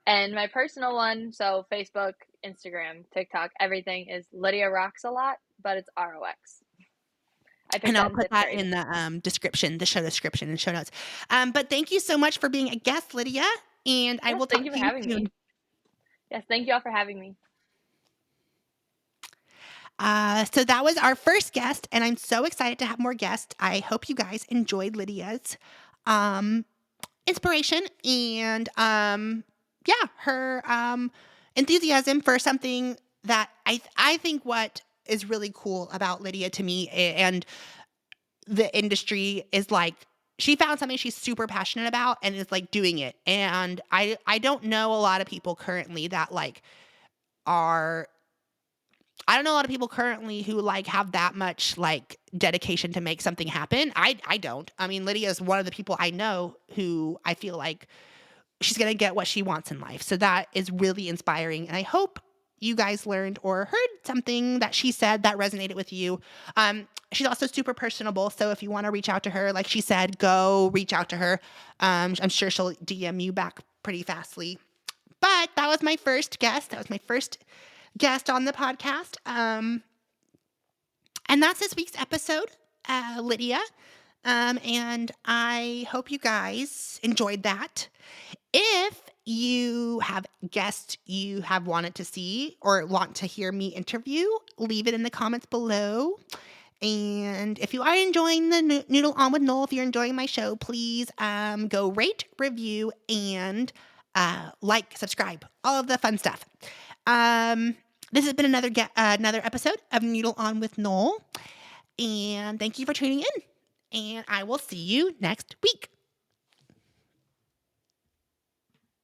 And my personal one, so Facebook, Instagram, TikTok, everything is Lydia Rocks a lot, but it's ROX. I picked And that I'll in put fifth that grade. in the description, the show description and show notes. But thank you so much for being a guest, Lydia, and I Yes, will thank talk you for to you having me. soon. Yes, thank you all for having me. So that was our first guest, and I'm so excited to have more guests. I hope you guys enjoyed Lydia's um, inspiration and her enthusiasm for something that I think what is really cool about Lydia to me and the industry is like she found something she's super passionate about and is like doing it. And I don't know a lot of people currently that like are I don't know a lot of people currently who like have that much like dedication to make something happen. I don't. I mean, Lydia is one of the people I know who I feel like she's going to get what she wants in life. So that is really inspiring. And I hope you guys learned or heard something that she said that resonated with you. She's also super personable. So if you want to reach out to her, like she said, go reach out to her. I'm sure she'll DM you back pretty fastly. But that was my first guest. That was my first guest on the podcast. And that's this week's episode, Lydia. And I hope you guys enjoyed that. If you have guests you have wanted to see or want to hear me interview, leave it in the comments below. And if you are enjoying the Noodle On with Noel, if you're enjoying my show, please go rate, review, and like, subscribe, all of the fun stuff. This has been another episode of Noodle On with Noel. And thank you for tuning in. And I will see you next week.